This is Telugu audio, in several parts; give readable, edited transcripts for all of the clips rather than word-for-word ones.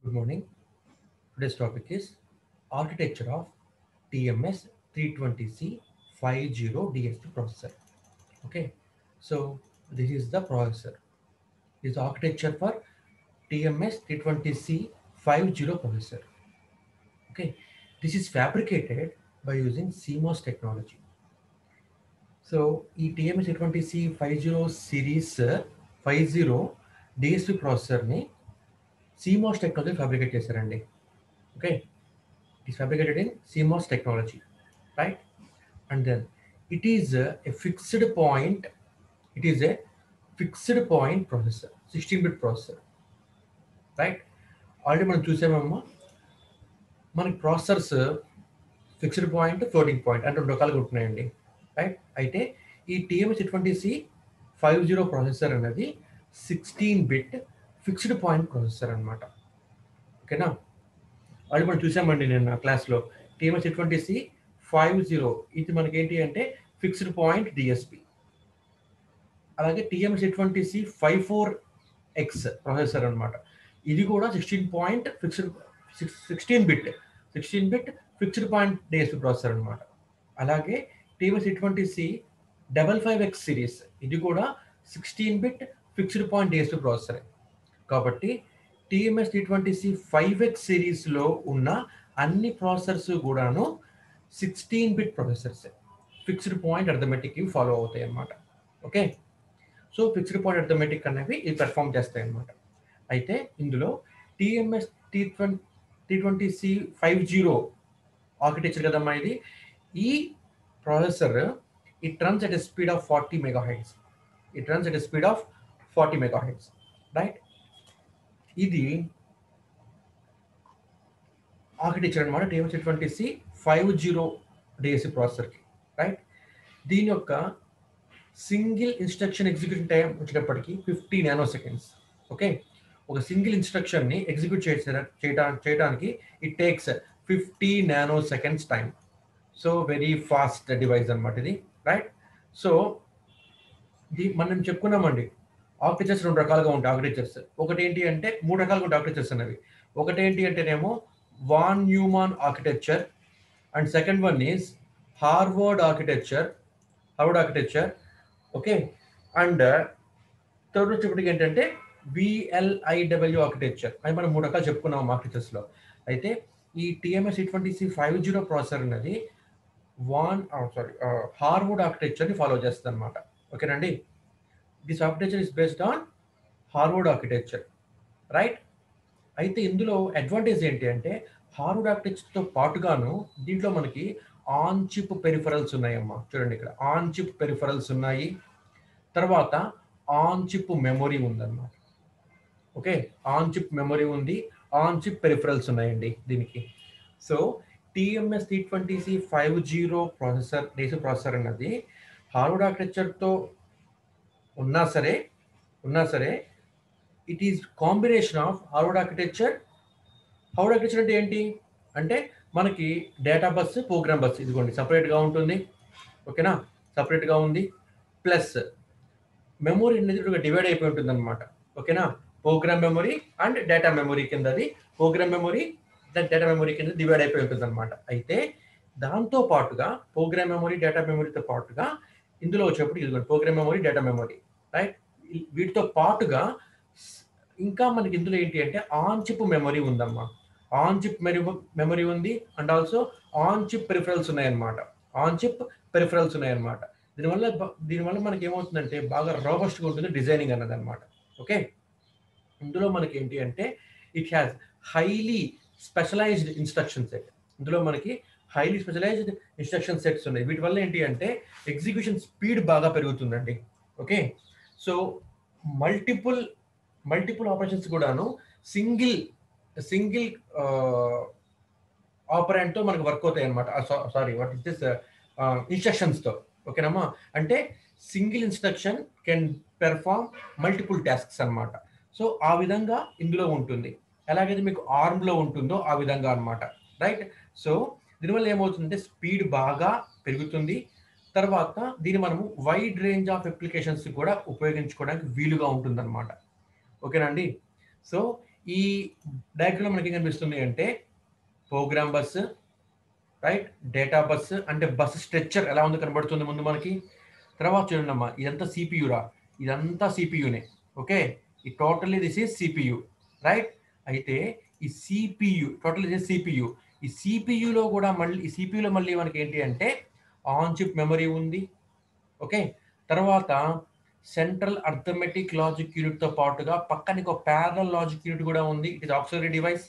Good morning. Today's topic is architecture of TMS 320C 50 DSP processor. Okay, so this is the processor. This is the architecture for TMS 320C 50 processor. Okay, this is fabricated by using CMOS technology. So ఈ టీఎంఎస్ 320C 50 సిరీస్ 50 డిఎస్పి ప్రాసెసర్ని సిమోస్ టెక్నాలజీ ఫ్యాబ్రికేట్ చేశారండి. Okay, it is fabricated in CMOS technology, right? And then it is a fixed point. It is a fixed point processor, 16-bit processor, right? Already మనం చూసామమ్మా, మనకి processors fixed point, floating point అంటే రెండు రకాలుగా ఉంటున్నాయండి, రైట్? అయితే ఈ టీఎంఎస్ 50 ప్రాసెసర్ అనేది 16-bit ఫిక్స్డ్ పాయింట్ ప్రాసెసర్ అనమాట. ఓకేనా? అది మనం చూసామండి నేను క్లాస్లో. టీఎంఎస్ 50 ఇది మనకి ఏంటి అంటే ఫిక్స్డ్ పాయింట్ డిఎస్పి. అలాగే టీఎంఎస్ 54X ప్రాసెసర్ అనమాట. ఇది కూడా 16 bit fixed point DSP processor అనమాట. అలాగే టీఎంఎస్ 55X సిరీస్ ఇది కూడా 16-bit fixed point DSP processor. కాబట్టి టీఎంఎస్ 320C 5X సిరీస్లో ఉన్న అన్ని ప్రాసెసర్స్ కూడాను 16-bit processors, fixed point arithmetic ఇవి ఫాలో అవుతాయి అన్నమాట. Okay, so fixed point arithmetic అనేవి ఇవి పెర్ఫామ్ చేస్తాయి అన్నమాట. అయితే ఇందులో టీఎంఎస్ 320C 50 ఆర్కిటెక్చర్ కదమ్మా ఇది. ఈ processor it runs at a speed of 40 megahertz. Right? ఇది ఆర్కిటెక్చర్ అనమాట టీఎంఎస్ 320C 50 డిఎస్పి ప్రాసెసర్కి, రైట్? దీని యొక్క సింగిల్ ఇన్స్ట్రక్షన్ ఎగ్జిక్యూషన్ టైం వచ్చేటప్పటికి 50 నానోసెకండ్స్. ఓకే, ఒక సింగిల్ ఇన్స్ట్రక్షన్ని ఎగ్జిక్యూట్ చేయడానికి it takes 50 nanoseconds time. So very fast device అనమాట ఇది, రైట్? సో మనం చెప్పుకున్నామండి, ఆర్కిటెక్చర్స్ రెండు రకాలుగా ఉంటాయి. ఆర్కిటెక్చర్స్ ఒకటి ఏంటి అంటే, మూడు రకాలుగా ఉంటాయి ఆర్కిటెక్చర్స్ అనేవి. ఒకటి ఏంటి అంటేనేమో von Neumann architecture, and second one is Harvard architecture. Okay, and third వచ్చేప్పటికి ఏంటంటే VLIW ఆర్కిటెక్చర్. అని మనం మూడు రకాలు చెప్పుకున్నాం ఆర్కిటెక్చర్స్లో. అయితే ఈ టీఎంఎస్ 320C 50 ప్రాసెసర్ అనేది హార్వర్డ్ ఆర్కిటెక్చర్ని ఫాలో చేస్తుంది అనమాట. ఓకేనండి? This architecture is based on Harvard architecture, right? అయితే ఇందులో అడ్వాంటేజ్ ఏంటి అంటే, హార్వర్డ్ ఆర్కిటెక్చర్తో పాటుగాను దీంట్లో మనకి ఆన్ చిప్ పెరిఫరల్స్ ఉన్నాయమ్మా. చూడండి, ఇక్కడ ఆన్ చిప్ పెరిఫరల్స్ ఉన్నాయి, తర్వాత ఆన్ చిప్ మెమొరీ ఉందన్నమాట. ఓకే, ఆన్ చిప్ మెమొరీ ఉంది, ఆన్ చిప్ పెరిఫరల్స్ ఉన్నాయండి దీనికి. So TMS 320C 50 processor DSP processor అన్నది హార్వర్డ్ ఆర్కిటెక్చర్తో ఉన్నా సరే it is combination of Harvard architecture అంటే ఏంటి అంటే, మనకి డేటా బస్, ప్రోగ్రామ్ బస్ ఇదిగోండి సపరేట్గా ఉంటుంది. ఓకేనా? సపరేట్గా ఉంది. ప్లస్ మెమొరీ అనేది డివైడ్ అయిపోయి ఉంటుంది అనమాట. ఓకేనా? Program memory and data memory కింద, అది ప్రోగ్రామ్ మెమొరీ డేటా మెమొరీ కింద డివైడ్ అయిపోయి ఉంటుంది అనమాట. అయితే దాంతో పాటుగా ప్రోగ్రామ్ మెమొరీ, డేటా మెమొరీతో పాటుగా ఇందులో వచ్చేప్పుడు ఇదిగోండి program memory, data memory, right? వీటితో పాటుగా ఇంకా మనకి ఇందులో ఏంటి అంటే ఆన్ చిప్ మెమొరీ ఉందమ్మా. ఆన్ చిప్ మెమొరీ ఉంది, and also on chip peripherals ఉన్నాయన్నమాట. దీనివల్ల మనకి ఏమవుతుందంటే బాగా రోబస్ట్గా ఉంటుంది డిజైనింగ్ అన్నది అనమాట. ఓకే, ఇందులో మనకి ఏంటి అంటే it has highly specialised instruction set. ఇందులో మనకి హైలీ స్పెషలైజ్డ్ ఇన్స్ట్రక్షన్ సెట్స్ ఉన్నాయి. వీటి వల్ల ఏంటి అంటే ఎగ్జిక్యూషన్ స్పీడ్ బాగా పెరుగుతుందండి. ఓకే, సో మల్టిపుల్ ఆపరేషన్స్ కూడాను సింగిల్ ఆపరెంట్తో మనకు వర్క్ అవుతాయి అనమాట. వాట్ ఇస్ దిస్ ఇన్స్ట్రక్షన్స్తో. ఓకేనమ్మా? అంటే single instruction can perform multiple tasks అనమాట. సో ఆ విధంగా ఇందులో ఉంటుంది. ఎలాగైతే మీకు ఆర్మ్లో ఉంటుందో ఆ విధంగా అనమాట, రైట్? సో దీనివల్ల ఏమవుతుందంటే స్పీడ్ బాగా పెరుగుతుంది. తర్వాత దీన్ని మనము వైడ్ రేంజ్ ఆఫ్ అప్లికేషన్స్ కూడా ఉపయోగించుకోవడానికి వీలుగా ఉంటుందన్నమాట. ఓకేనండి? సో ఈ డయాగ్రామ్ మనకి ఏం కనిపిస్తుంది అంటే program bus, right, data bus అంటే బస్ స్ట్రక్చర్ ఎలా ఉంది కనబడుతుంది ముందు మనకి. తర్వాత చూడండి అమ్మా, ఇదంతా సిపియురా, ఇదంతా సిపియునే. ఓకే, ఈ totally this is CPU, right. అయితే ఈ సిపియు టోటల్ దిస్ సిపియు, ఈ సిపియులో కూడా మళ్ళీ ఈ సిపియులో మళ్ళీ మనకి ఏంటి అంటే ఆన్ చిప్ మెమరీ ఉంది. ఓకే, తర్వాత సెంట్రల్ అర్థమెటిక్ లాజిక్ యూనిట్ తో పాటుగా పక్కన ఒక ప్యారలల్ లాజిక్ యూనిట్ కూడా ఉంది. It is auxiliary device.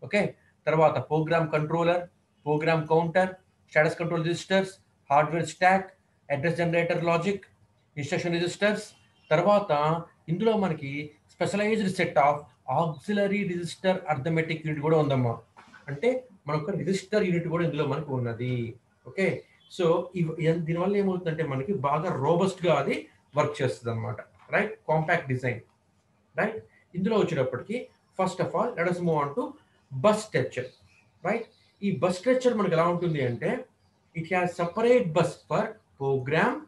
Okay, తర్వాత program controller, program counter, status control registers, hardware stack, address generator logic, instruction registers. తర్వాత ఇందులో మనకి specialized set of auxiliary register arithmetic unit కూడా ఉందమ్మా. అంటే మనకు రిజిస్టర్ యూనిట్ కూడా ఇందులో మనకు ఉన్నది. ఓకే, సో దీనివల్ల ఏమవుతుందంటే మనకి బాగా రోబస్ట్ గా అది వర్క్ చేస్తుంది అనమాట. Right, compact design. రైట్, ఇందులో వచ్చేటప్పటికి first of all let us move on to bus structure. Right, ఈ బస్ స్ట్రక్చర్ మనకి ఎలా ఉంటుంది అంటే it has separate bus for program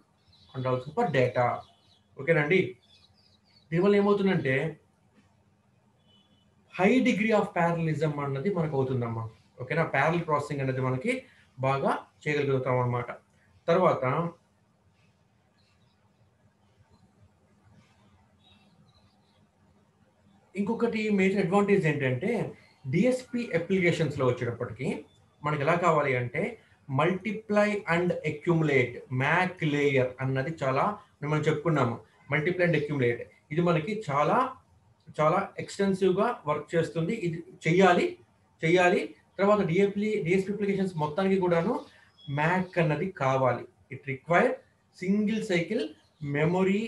and also for data. ఓకేనండి, దీనివల్ల ఏమవుతుందంటే హై డిగ్రీ ఆఫ్ ప్యారలిజం అన్నది మనకు అవుతుందమ్మా. ఓకేనా, ప్యారల్ ప్రాసెసింగ్ అనేది మనకి బాగా చేయగలుగుతాం అన్నమాట. తర్వాత ఇంకొకటి మేజర్ అడ్వాంటేజ్ ఏంటంటే డిఎస్పి అప్లికేషన్స్ లో వచ్చేటప్పటికి మనకి ఎలా కావాలి అంటే multiply and accumulate MAC layer అన్నది చాలా మనం చెప్పుకున్నాము. మల్టిప్లై అండ్ అక్యుములేట్ ఇది మనకి చాలా చాలా ఎక్స్టెన్సివ్ గా వర్క్ చేస్తుంది. ఇది చెయ్యాలి. తర్వాత డిఎస్పి అప్లికేషన్స్ మొత్తానికి కూడాను మ్యాక్ అన్నది కావాలి. It require single cycle memory,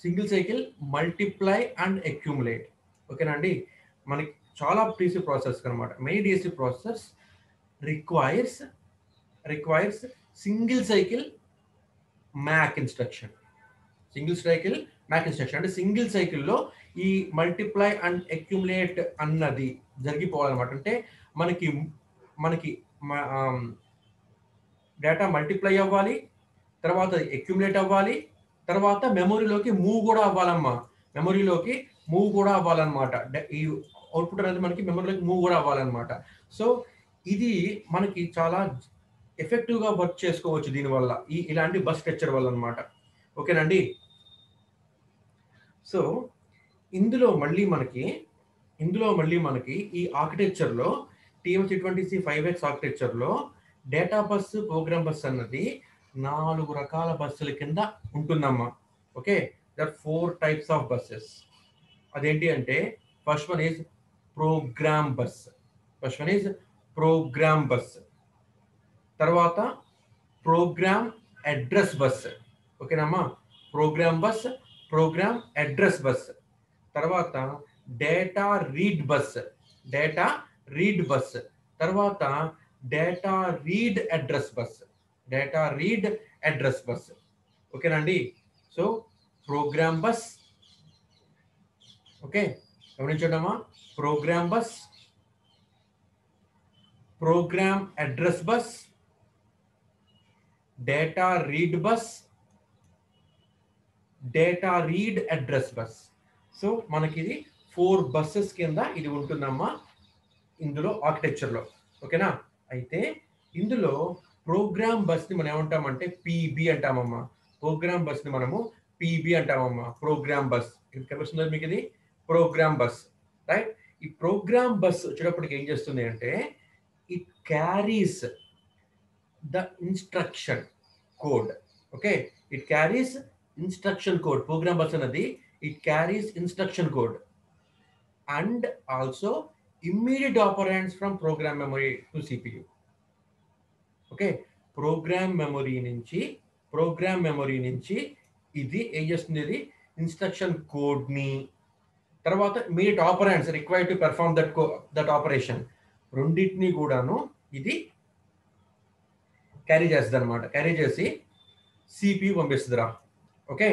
single cycle multiply and accumulate. ఓకేనా అండి, మనకి చాలా డిసి ప్రాసెస్ అనమాట. Many DSC process requires single cycle MAC instruction. అంటే సింగిల్ సైకిల్లో ఈ మల్టిప్లై అండ్ అక్యుములేట్ అన్నది జరిగిపోవాలన్నమాట. అంటే మనకి మనకి డేటా మల్టిప్లై అవ్వాలి, తర్వాత అక్యుములేట్ అవ్వాలి, తర్వాత మెమొరీలోకి మూవ్ కూడా అవ్వాలమ్మా. మెమొరీలోకి మూవ్ కూడా అవ్వాలన్నమాట. ఈ అవుట్పుట్ అనేది మనకి మెమొరీలోకి మూవ్ కూడా అవ్వాలన్నమాట. సో ఇది మనకి చాలా ఎఫెక్టివ్ గా వర్క్ చేసుకోవచ్చు దీనివల్ల, ఇలాంటి బస్ స్ట్రక్చర్ వల్ల అనమాట. ఓకేనండి, సో ఇందులో మళ్ళీ మనకి ఈ ఆర్కిటెక్చర్లో TMC20C 5X ఆర్కిటెక్చర్లో డేటా బస్, ప్రోగ్రామ్ బస్ అన్నది 4 రకాల బస్సుల కింద ఉంటుందమ్మా. Okay, there 4 types of buses. అదేంటి అంటే first one is program bus, తర్వాత ప్రోగ్రామ్ అడ్రస్ బస్. ఓకేనమ్మా, program bus, program address bus. తర్వాత డేటా రీడ్ బస్, తర్వాత డేటా రీడ్ అడ్రస్ బస్. ఓకేనండి, సో ప్రోగ్రామ్ బస్, ఓకే గమనించండమ్మా, program bus, program address bus, data read bus, data read address bus. So మనకి ఇది 4 బస్సెస్ కింద ఇది ఉంటుందమ్మా ఇందులో ఆర్కిటెక్చర్లో. ఓకేనా, అయితే ఇందులో ప్రోగ్రామ్ బస్ని మనం ఏమంటామంటే పీబీ అంటామమ్మా. ప్రోగ్రామ్ బస్ని మనము పీబీ అంటామమ్మా. ప్రోగ్రామ్ బస్ ఇది కనిపిస్తుంది మీకు, ఇది ప్రోగ్రామ్ బస్. రైట్, ఈ ప్రోగ్రామ్ బస్ వచ్చేటప్పటికి ఏం చేస్తుంది అంటే it carries the instruction code. Okay, it carries instruction code. Program bus అన్నది it carries instruction code and also immediate operands from program memory to CPU. Okay, program memory నుంచి ఇది ఏం చేస్తుంది, ఇది ఇన్స్ట్రక్షన్ కోడ్ ని, తర్వాత immediate operands required to perform that operation రెండింటిని కూడాను ఇది క్యారీ చేస్తుంది అనమాట. క్యారీ చేసి సిపియు పంపిస్తుందిరా. Okay,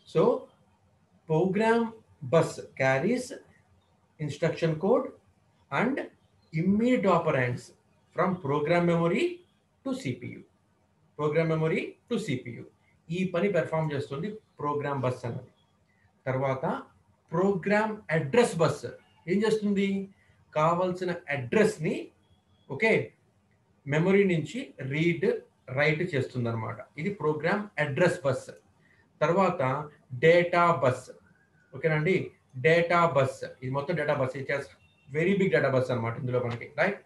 so program bus carries instruction code and immediate operands from program memory to CPU. ఈ పని పెర్ఫామ్ చేస్తుంది ప్రోగ్రామ్ బస్ అన్నది. తర్వాత ప్రోగ్రామ్ అడ్రస్ బస్. ఏం చేస్తుంది, కావాల్సిన అడ్రస్ని ఓకే మెమరీ నుంచి రీడ్ రైట్ చేస్తుంది అనమాట. ఇది ప్రోగ్రామ్ అడ్రస్ బస్. తర్వాత డేటా బస్, ఓకేనండి. డేటా బస్, ఇది మొత్తం data bus, it has very big data bus అనమాట ఇందులో మనకి, రైట్.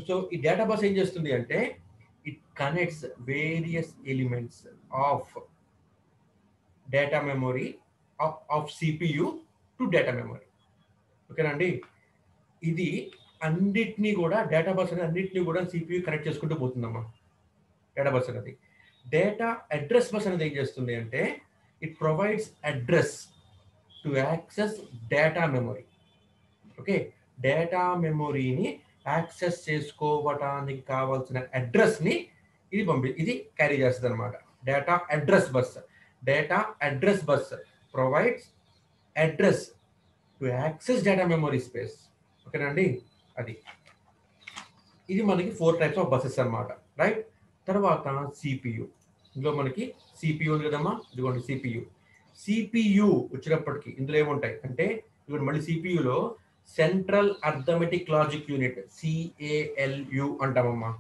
సో ఈ డేటా బస్ ఏం చేస్తుంది అంటే it connects various elements of data memory of CPU to data memory, ఓకేనండి. ఇది అన్నిటినీ కూడా డేటా బస్ అనేది అన్నిటినీ కూడా సిపియు కనెక్ట్ చేసుకుంటూ పోతుందమ్మా. డేటా బస్ అనేది. డేటా అడ్రస్ బస్ అనేది ఏం చేస్తుంది అంటే it provides address to access data memory. Okay, data మెమొరీని యాక్సెస్ చేసుకోవటానికి కావాల్సిన అడ్రస్ని ఇది క్యారీ చేస్తుంది అనమాట. Data address bus. Data address bus provides address to access data memory space, ఓకేనండి. అది ఇది మనకి 4 టైప్స్ ఆఫ్ బస్సెస్ అనమాట, రైట్. తర్వాత సిపియు, ఇందులో మనకి సిపియు ఉంది కదమ్మా, ఇదిగోండి సిపియు. సిపియు వచ్చినప్పటికీ ఇందులో ఏముంటాయి అంటే ఇదిగోండి మళ్ళీ సిపియులో central arithmetic logic unit, CALU అంటామమ్మా.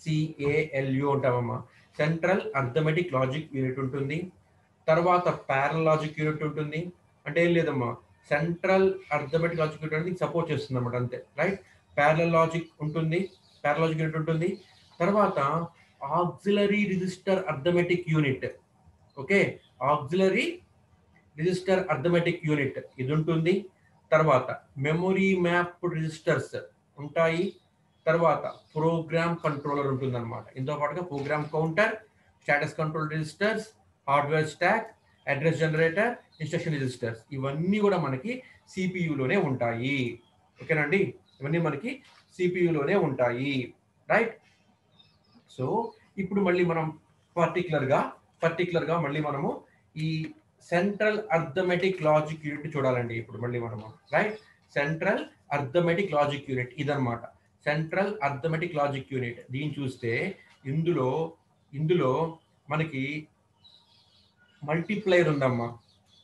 సిఏఎల్యు అంటామమ్మా. సెంట్రల్ అర్థమెటిక్ లాజిక్ యూనిట్ ఉంటుంది. తర్వాత ప్యారల్ లాజిక్ యూనిట్ ఉంటుంది. అంటే ఏం లేదమ్మా, సెంట్రల్ అర్థమెటిక్ లాజిక్ యూనిట్ అనేది సపోర్ట్ చేస్తుంది అనమాట, అంతే, రైట్. ప్యారల్ లాజిక్ ఉంటుంది, ప్యారల్ లాజిక్ యూనిట్ ఉంటుంది. తర్వాత auxiliary register arithmetic unit, okay, auxiliary register arithmetic unit ఇది ఉంటుంది. తర్వాత మెమొరీ మ్యాప్ రిజిస్టర్స్ ఉంటాయి. తర్వాత ప్రోగ్రామ్ కంట్రోలర్ ఉంటుంది అనమాట. ఇంతో పాటుగా programme counter, status control registers, hardware stack, address generator, instruction registers, ఇవన్నీ కూడా మనకి సిపియులోనే ఉంటాయి, ఓకేనండి. ఇవన్నీ మనకి సిపియులోనే ఉంటాయి, రైట్. సో ఇప్పుడు మళ్ళీ మనం పర్టికులర్గా మళ్ళీ మనము ఈ సెంట్రల్ అర్థమెటిక్ లాజిక్ యూనిట్ చూడాలండి ఇప్పుడు మళ్ళీ మనము, right. Central arithmetic logic unit ఇదన్నమాట. సెంట్రల్ అర్థమెటిక్ లాజిక్ యూనిట్ దీన్ని చూస్తే ఇందులో మనకి మల్టీప్లైర్ ఉందమ్మా,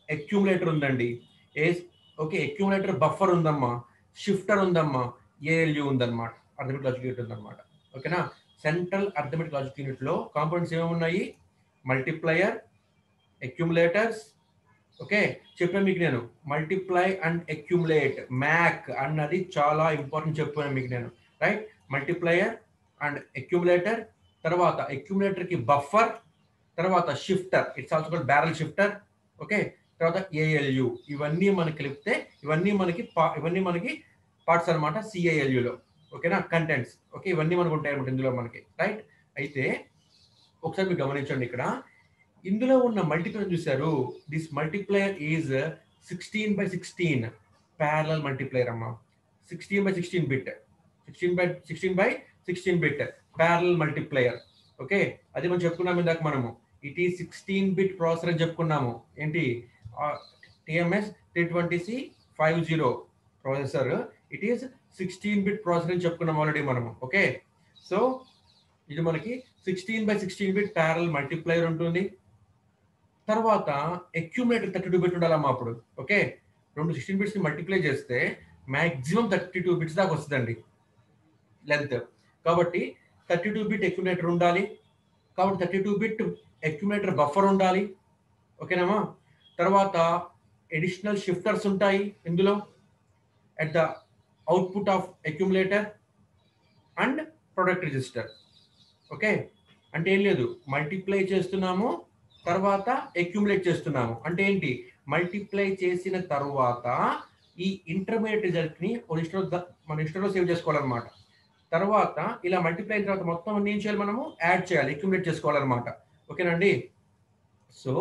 అక్యూములేటర్ ఉందండి, ఓకే, అక్యూములేటర్ బఫర్ ఉందమ్మా, షిఫ్టర్ ఉందమ్మా, ఏఎల్యూ ఉందన్నమాట, అర్థమెటిక్ లాజిక్ యూనిట్ ఉందన్నమాట, ఓకేనా. సెంట్రల్ అర్థమెటిక్ లాజిక్ యూనిట్ లో కాంపోనెంట్స్ ఏమేమి ఉన్నాయి, మల్టీప్లయర్, అక్యూములేటర్స్, ఓకే. చెప్పాను మీకు నేను మల్టిప్లై అండ్ అక్యూములేట్, మ్యాక్ అన్నది చాలా ఇంపార్టెంట్ చెప్పాను మీకు నేను, రైట్. మల్టిప్లయర్ అండ్ అక్యూములేటర్, తర్వాత అక్యూములేటర్ కి బఫర్, తర్వాత shifter, it's also called barrel shifter, okay. తర్వాత ఏఎల్యు, ఇవన్నీ మనకి కలిపితే ఇవన్నీ మనకి పార్ట్స్ అనమాట సిఏఎల్యులో, ఓకేనా, కంటెంట్స్, ఓకే. ఇవన్నీ మనకు ఉంటాయి అనమాట ఇందులో మనకి, రైట్. అయితే ఒకసారి మీరు గమనించండి, ఇక్కడ ఇందులో ఉన్న మల్టిప్లైర్ చూశారు, this multiplier is 16/16 parallel multiplier అమ్మా. 16/16 bit, 16/16 bit parallel multiplier, okay. అది మనం చెప్పుకున్నాము ఇందాక మనము, ఇట్ ఈ 16 బిట్ ప్రాసెసర్ అని చెప్పుకున్నాము. ఏంటి, TMS 320C50 processor, it is 16 bit processor అని చెప్పుకున్నాం ఆల్రెడీ మనము, ఓకే. సో ఇది మనకి 16/16 బిట్ ప్యారలల్ మల్టిప్లైర్ ఉంటుంది. తర్వాత అక్యూములేటర్ 32 బిట్ ఉండాలమ్మా అప్పుడు, ఓకే. రెండు 16 బిట్స్ ని మల్టిప్లై చేస్తే మాక్సిమం 32 బిట్స్ దాకా వస్తుందండి లెంత్. కాబట్టి 32 బిట్ అక్యూములేటర్ ఉండాలి. కాబట్టి 32 బిట్ అక్యూములేటర్ బఫర్ ఉండాలి, ఓకేనామా. తర్వాత అడిషనల్ షిఫ్టర్స్ ఉంటాయి ఇందులో at the output of accumulator and product register, okay. అంటే ఏం లేదు, మల్టిప్లై చేస్తున్నాము, తర్వాత అక్యూములేట్ చేస్తున్నాము. అంటే ఏంటి, మల్టిప్లై చేసిన తర్వాత ఈ ఇంటర్మీడియట్ రిజల్ట్ ని మన ఇష్టంలో సేవ్ చేసుకోవాలన్నమాట. తర్వాత ఇలా మల్టిప్లై అయిన తర్వాత మొత్తం అన్ని ఏం చేయాలి, మనము యాడ్ చేయాలి, అక్యూములేట్ చేసుకోవాలన్నమాట, ఓకేనండి. So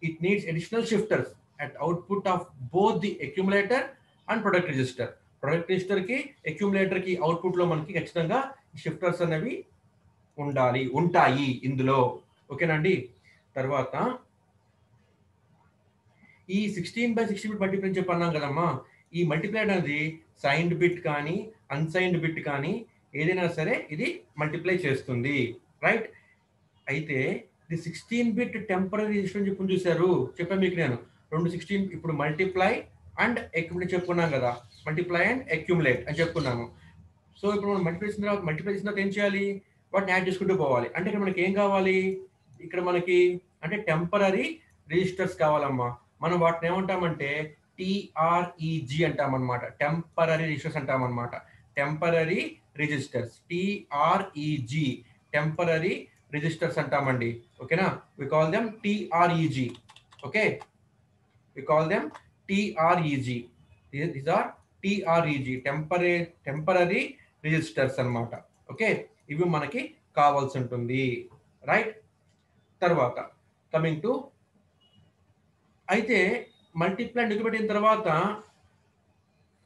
it needs additional shifters at output of both the accumulator and product register. Product register కి అక్యూములేటర్ కి అవుట్పుట్ లో మనకి ఖచ్చితంగా షిఫ్టర్స్ అనేవి ఉంటాయి ఇందులో, ఓకేనండి. తర్వాత ఈ 16/16 బిట్ మల్టిప్లై చెప్పన్నాం కదమ్మా, ఈ మల్టిప్లై అనేది సైన్డ్ బిట్ కానీ అన్సైన్డ్ బిట్ కానీ ఏదైనా సరే ఇది మల్టిప్లై చేస్తుంది, రైట్. అయితే ఇది 16 బిట్ టెంపరీ రిజిస్టర్ అని చెప్పి చూశారు, చెప్పాను మీకు నేను. రెండు 16 ఇప్పుడు మల్టిప్లై అండ్ అక్యుములేట్ చెప్పుకున్నాం కదా, మల్టిప్లై అండ్ అక్యుములేట్ అని చెప్పుకున్నాము. సో ఇప్పుడు మనం మల్టిప్లై చేసిన తర్వాత ఏం చేయాలి, వాటిని యాడ్ చేసుకుంటూ పోవాలి. అంటే ఇక్కడ మనకి ఏం కావాలి, ఇక్కడ మనకి అంటే టెంపరరీ రిజిస్టర్స్ కావాలమ్మా. మనం వాటిని ఏమంటామంటే టిఆర్ఈజీ అంటామన్నమాట, టెంపరరీ రిజిస్టర్స్ అంటామన్నమాట. Temporary registers, TREG, temporary registers అంటామండి. ఓకేనా, we call them TREG. Okay, we call them TREG. These are TREG, temporary registers అన్నమాట. ఓకే, ఇవి మనకి కావాల్సి ఉంటుంది, రైట్. తర్వాత కమింగ్ టు, అయితే మల్టిప్లై అండ్ అక్యుములేట్ అయిన తర్వాత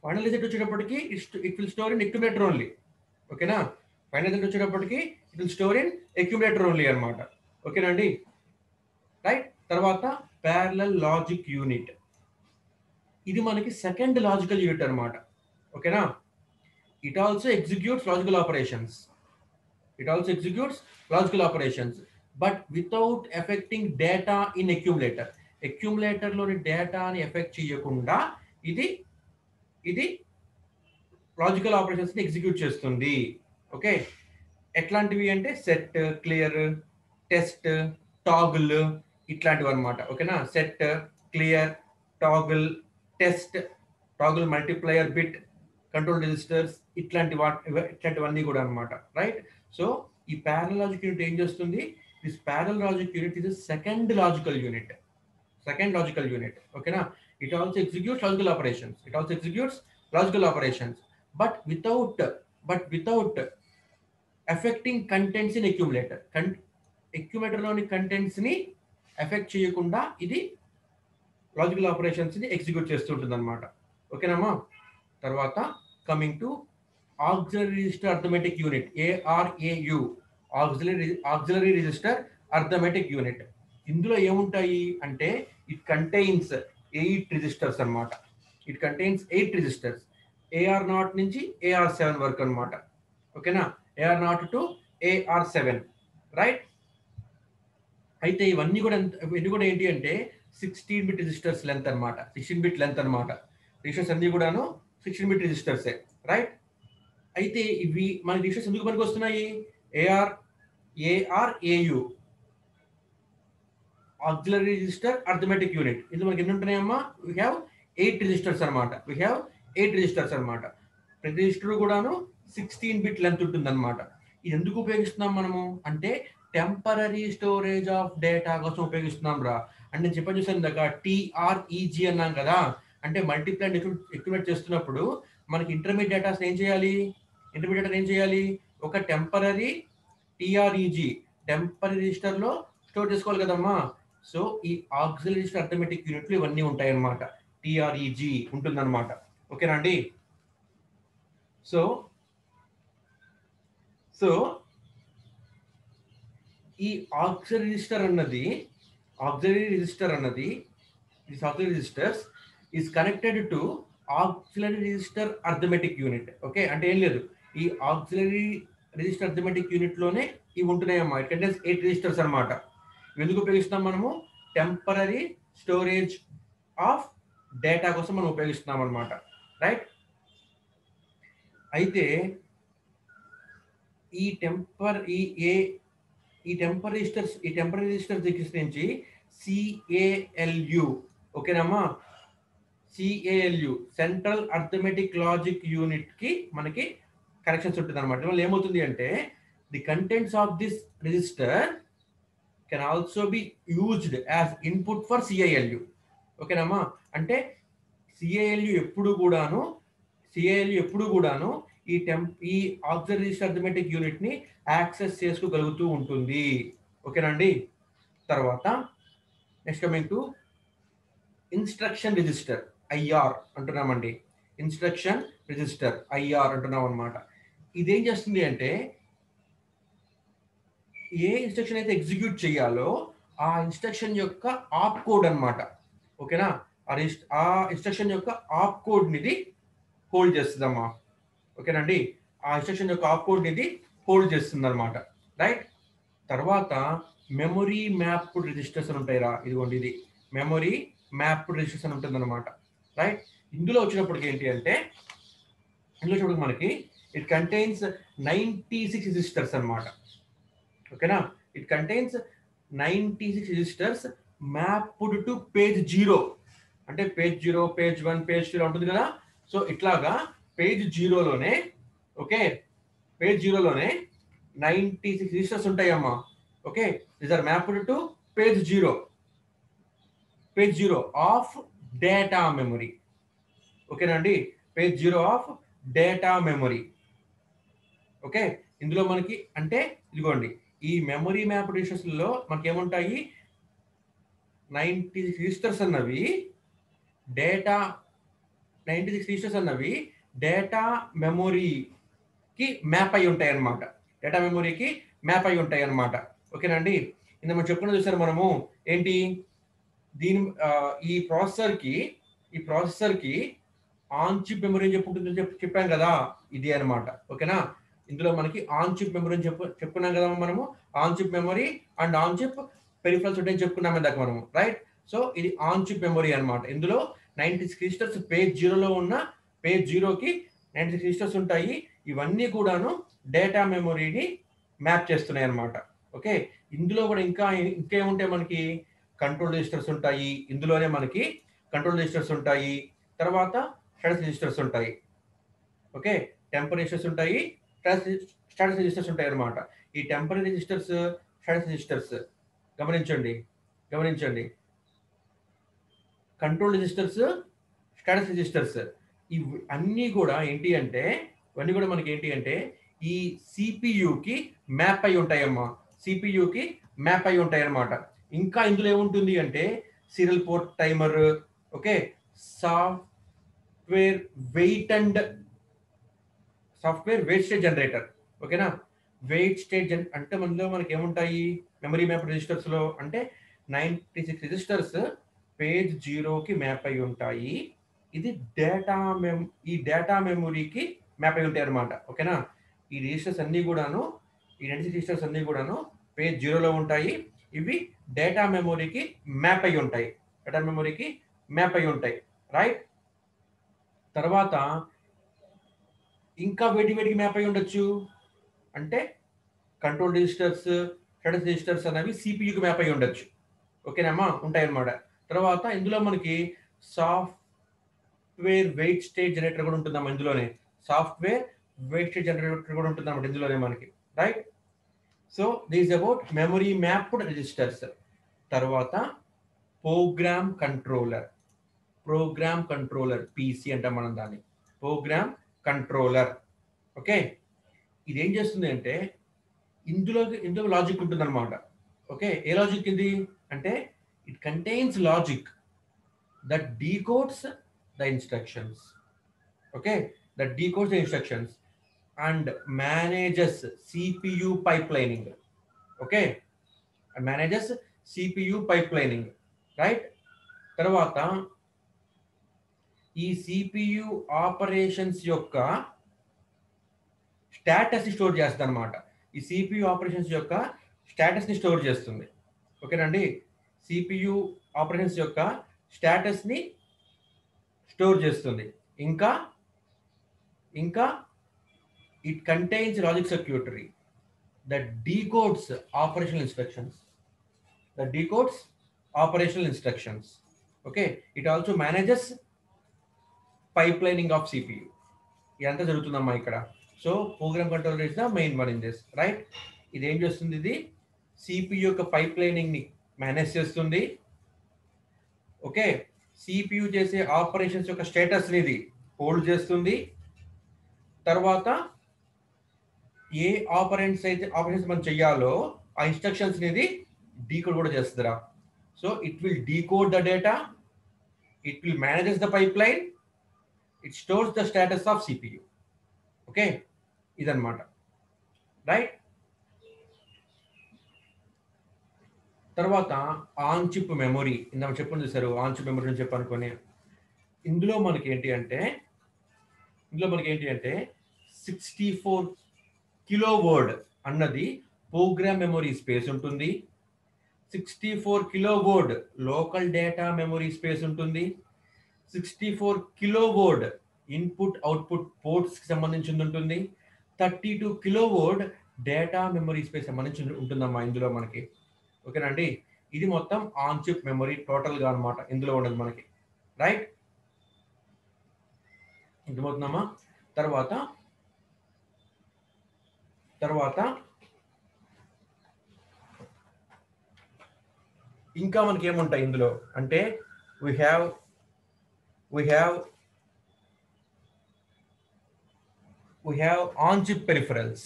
ఫైనల్ రిజల్ట్ వచ్చేటప్పటికి it will store in accumulator only. ఓకేనా, ఫైనల్ రిజల్ట్ వచ్చేటప్పటికి it will store in accumulator only అన్నమాట. ఓకేనండి, రైట్. తర్వాత ప్యారలల్ లాజిక్ యూనిట్, ఇది మనకి సెకండ్ లాజికల్ యూనిట్ అన్నమాట. ఓకేనా, it also executes logical operations, but without affecting data in accumulator. Accumulator లోని డేటాని ఎఫెక్ట్ చేయకుండా ఇది లాజికల్ ఆపరేషన్స్ ని ఎగ్జిక్యూట్ చేస్తుంది. ఓకే, ఎట్లాంటివి అంటే సెట్, క్లియర్, టెస్ట్, టాగుల్ ఇట్లాంటివి అనమాట. ఓకేనా, set, clear, toggle, test, toggle multiplier, bit, control registers, ఇట్లాంటివన్నీ కూడా అనమాట, రైట్. సో ఈ ప్యారలల్ లాజిక్ యూనిట్ ఏం చేస్తుంది, this parallel logic unit is second logical unit. ఓకేనా, it also executes logical operations, but without effecting contents in accumulator. Accumulator లోని కంటెంట్స్ ని ఎఫెక్ట్ చేయకుండా ఇది లాజికల్ ఆపరేషన్స్ ని ఎగ్జిక్యూట్ చేస్తుంటుంది అనమాట. ఓకేనమ్మా. తర్వాత coming to auxiliary register arithmetic unit, ARAU, auxiliary register arithmetic unit. ఇందులో ఏముంటాయి అంటే ఇట్ కంటైన్స్ 8 రిజిస్టర్స్ అనమాట. AR0 నుంచి AR7 వరకు అనమాట. ఓకేనా, AR0 టు AR7, రైట్. అయితే ఇవన్నీ కూడా ఏంటి అంటే 16 బిట్ రిజిస్టర్స్ లెంత్ అనమాట. 16 బిట్ లెంత్ అనమాట. రిజిస్టర్స్ అన్ని కూడాను 16 బిట్ రిజిస్టర్సే, రైట్. అయితే ఇవి మన రిజిస్టర్స్ ఎందుకు పనికి వస్తున్నాయి, ARAU, auxiliary register arithmetic unit. ఇందులో మనకి ఎన్ని ఉంటున్నాయమ్మా, వీ హ్యావ్ 8 రిజిస్టర్స్ అనమాట. ప్రతి రిజిస్టర్ కూడాను 16 బిట్ లెంత్ ఉంటుంది అనమాట. ఇది ఎందుకు ఉపయోగిస్తున్నాం మనము అంటే టెంపరరీ స్టోరేజ్ ఆఫ్ డేటా కోసం ఉపయోగిస్తున్నాం రా. అంటే నేను చెప్పని చూసాను ఇందాక TREG అన్నాం కదా, అంటే మల్టిప్లై అండ్ అక్యుములేట్ చేస్తున్నప్పుడు మనకి ఇంటర్మీడియట్ డేటాస్ ఏం చేయాలి, ఒక టెంపరరీ TREG టెంపరరీ రిజిస్టర్ లో స్టోర్ చేసుకోవాలి కదమ్మా. సో ఈ ఆక్సిలరీ రిజిస్టర్ అర్థమెటిక్ యూనిట్లు ఇవన్నీ ఉంటాయి అన్నమాట, TREG ఉంటుందన్నమాట. ఓకేనా అండి. సో ఈ auxiliary registers is connected to auxiliary register arithmetic unit. Okay, అంటే ఏం లేదు, ఈ ఆక్సిలరీ రిజిస్టర్ అర్థమెటిక్ యూనిట్ లోనే ఇవి ఉంటున్నాయమ్మా. ఇట్ కంటైన్స్ 8 రిజిస్టర్స్ అనమాట. ఎందుకు ఉపయోగిస్తున్నాం మనము, టెంపరరీ స్టోరేజ్ ఆఫ్ డేటా కోసం మనం ఉపయోగిస్తున్నాం అనమాట, రైట్. అయితే ఈ టెంపరరీ రిజిస్టర్స్ దగ్గర నుంచి CALU, ఓకేనమ్మా, CALU central arithmetic logic unit కి మనకి కనెక్షన్స్ ఉంటుంది అనమాట. వల్ల ఏమవుతుంది అంటే the contents of this register can also be used as input for CALU. ఓకేనమ్మా, అంటే CALU ఎప్పుడు కూడాను ఈ ఆక్సిలరీ రిజిస్టర్ అర్థమెటిక్ యూనిట్ ని యాక్సెస్ చేసుకోగలుగుతూ ఉంటుంది. ఓకేనండి. తర్వాత next coming to instruction register, IR అంటున్నామండి. ఇన్స్ట్రక్షన్ రిజిస్టర్ IR అంటున్నాం అనమాట. ఇదేం చేస్తుంది అంటే ఏ ఇన్స్ట్రక్షన్ అయితే ఎగ్జిక్యూట్ చేయాలో ఆ ఇన్స్ట్రక్షన్ యొక్క ఆప్ కోడ్ అనమాట. ఓకేనా, ఆ ఇన్స్ట్రక్షన్ యొక్క ఆప్ కోడ్ నిది హోల్డ్ చేస్తుందమ్మా. ఓకేనండి, ఆ ఇన్స్ట్రక్షన్ యొక్క ఆప్ కోడ్ నిది హోల్డ్ చేస్తుంది అనమాట, రైట్. తర్వాత మెమొరీ మ్యాప్డ్ రిజిస్టర్స్ అని ఉంటాయి రా. ఇదిగోండి, ఇది మెమొరీ మ్యాప్డ్ రిజిస్టర్స్ అని ఉంటుంది అనమాట, రైట్. ఇందులో వచ్చినప్పటికి ఏంటి అంటే ఇందులో చూడండి మనకి ఇట్ కంటైన్స్ 96 రిజిస్టర్స్ అన్నమాట. ఓకేనా, it contains 96 registers mapped to page 0. అంటే పేజ్ 0, పేజ్ 1, పేజ్ 2 ఉంటుంది కదా. సో ఇట్లాగా పేజ్ 0లోనే, ఓకే, పేజ్ 0లోనే 96 రిజిస్టర్స్ ఉంటాయమ్మా. Okay, these are mapped to page 0, page 0 of data memory. ఓకేనా అండి, page 0 of data memory. Okay, ఇందులో మనకి అంటే ఇదిగోండి ఈ మెమరీ మ్యాప్ రిజిస్టర్స్లో మనకి ఏముంటాయి, 96 రిజిస్టర్స్ అన్నవి డేటా 96 రిజిస్టర్స్ అన్నవి డేటా మెమొరీకి మ్యాప్ అయి ఉంటాయి అన్నమాట. డేటా మెమొరీకి మ్యాప్ అయి ఉంటాయి అన్నమాట. ఓకేనండి, ఇంత మనం చెప్పుకున్న చూసారు మనము ఏంటి దీని ఈ ప్రాసెసర్కి ఆన్ చిప్ మెమరీ అని చెప్పాం కదా, ఇది అన్నమాట. ఓకేనా, ఇందులో మనకి ఆన్ చిప్ మెమరీ అని చెప్పుకున్నాం కదా మనము. On chip memory and on chip peripherals ఉంటాయని చెప్పుకున్నాం ఇందాక మనము, రైట్. సో ఇది ఆన్ చిప్ మెమరీ అన్నమాట. ఇందులో 96 రిజిస్టర్స్ పేజ్ 0లో ఉన్న పేజ్ 0కి 96 రిజిస్టర్స్ ఉంటాయి. ఇవన్నీ కూడాను డేటా మెమరీని మ్యాప్ చేస్తున్నాయి అన్నమాట. ఓకే, ఇందులో కూడా ఇంకేముంటాయి మనకి, కంట్రోల్ రిజిస్టర్స్ ఉంటాయి. ఇందులోనే మనకి కంట్రోల్ రిజిస్టర్స్ ఉంటాయి, తర్వాత స్టేటస్ రిజిస్టర్స్ ఉంటాయి. ఓకే, టెంపరీ రిజిస్టర్స్ ఉంటాయి, స్టేటస్ రిజిస్టర్స్ ఉంటాయి అన్నమాట. ఈ టెంపరీ రిజిస్టర్స్, స్టేటస్ రిజిస్టర్స్ గమనించండి, కంట్రోల్ రిజిస్టర్స్, స్టేటస్ రిజిస్టర్స్ ఇవి అన్నీ కూడా ఏంటి అంటే, ఇవన్నీ కూడా మనకి ఏంటి అంటే ఈ సిపియుకి మ్యాప్ అయి ఉంటాయమ్మా. సిపియుకి మ్యాప్ అయి ఉంటాయి అన్నమాట. ఇంకా ఇందులో ఏముంటుంది అంటే serial port timer, okay, software wait state generator. ఓకేనా, వెయిట్ స్టేట్ అంటే మనలో మనకి ఏముంటాయి మెమరీ మ్యాప్ రిజిస్టర్స్ లో అంటే 96 రిజిస్టర్స్ పేజ్ 0కి మ్యాప్ అయి ఉంటాయి. ఇది ఈ డేటా మెమరీకి మ్యాప్ అయి ఉంటాయి అనమాట. ఓకేనా, ఈ రిజిస్టర్స్ అన్ని కూడాను, ఈ 96 రిజిస్టర్స్ అన్ని కూడాను పేజ్ 0లో ఉంటాయి. ఇవి డేటా మెమరీకి మ్యాప్ అయి ఉంటాయి, రైట్. తర్వాత ఇంకా వేటికి మ్యాప్ అయి ఉండొచ్చు అంటే కంట్రోల్ రిజిస్టర్స్, స్టేటస్ రిజిస్టర్స్ అనేవి సిపియుకి మ్యాప్ అయి ఉండొచ్చు. ఓకేనమ్మా, ఉంటాయి అన్నమాట. తర్వాత ఇందులో మనకి సాఫ్ట్వేర్ వెయిట్ స్టేట్ జనరేటర్ కూడా ఉంటుందమ్మా. ఇందులోనే సాఫ్ట్వేర్ వెయిట్ స్టేట్ జనరేటర్ కూడా ఉంటుందన్నమాట ఇందులోనే మనకి, right. So this about memory mapped registers. తర్వాత ప్రోగ్రామ్ కంట్రోలర్ పీసీ అంటాం మనం దాన్ని, ప్రోగ్రామ్ కంట్రోలర్. ఓకే, ఇది ఏం చేస్తుంది అంటే ఇందులో లాజిక్ ఉంటుంది అనమాట. ఓకే, ఏ లాజిక్ ఇది అంటే it contains logic that decodes the instructions. Okay, that decodes the instructions and manages CPU pipelining. Okay, manages CPU pipelining, right. తర్వాత ఈ సిపియు ఆపరేషన్స్ యొక్క స్టేటస్ ని స్టోర్ చేస్తుంది అనమాట. ఈ సిపియు ఆపరేషన్స్ యొక్క స్టేటస్ ని స్టోర్ చేస్తుంది. ఓకేనండి, సిపియు ఆపరేషన్స్ యొక్క స్టేటస్ ని స్టోర్ చేస్తుంది. ఇంకా it contains logic circuitry that decodes operational instructions. Okay, it also manages pipelining of CPU. ఇదంతా జరుగుతుందమ్మా ఇక్కడ. So program controller is the main one in this, right. ఇది ఏం చేస్తుంది, ఇది CPU యొక్క పైప్లైనింగ్ ని మేనేజ్ చేస్తుంది. ఓకే, CPU చేసే ఆపరేషన్స్ యొక్క స్టేటస్ ని ఇది హోల్డ్ చేస్తుంది. తర్వాత ఏ ఆపరేషన్స్ మనం చెయ్యాలో ఆ ఇన్స్ట్రక్షన్స్ అనేది డీకోడ్ కూడా చేస్తుందిరా. So it will decode the data, it will manages the pipeline, it stores the status of CPU. Okay, ఇదన్నమాట, రైట్. తర్వాత ఆన్ చిప్ మెమొరీ, ఇందాక చెప్పని చూసారు ఆన్ చిప్ మెమొరీ అని చెప్పనుకొని. ఇందులో మనకి ఏంటి అంటే 64 కిలో వర్డ్ అన్నది ప్రోగ్రామ్ మెమొరీ స్పేస్ ఉంటుంది. 64 kilo word local data memory space ఉంటుంది. 64 కిలోవర్డ్ ఇన్పుట్ అవుట్పుట్ పోర్ట్స్ కి సంబంధించి ఉంటుంది. 32 కిలోవర్డ్ డేటా మెమరీ స్పేస్ సంబంధించి ఉంటుందమ్మా ఇందులో మనకి. ఓకేనండి, ఇది మొత్తం ఆన్ చిప్ మెమరీ టోటల్ గా అనమాట ఇందులో ఉండదు మనకి. రైట్, ఇంతమవుతుందమ్మా. తర్వాత తర్వాత ఇంకా మనకి ఏముంటాయి ఇందులో అంటే we have on chip peripherals.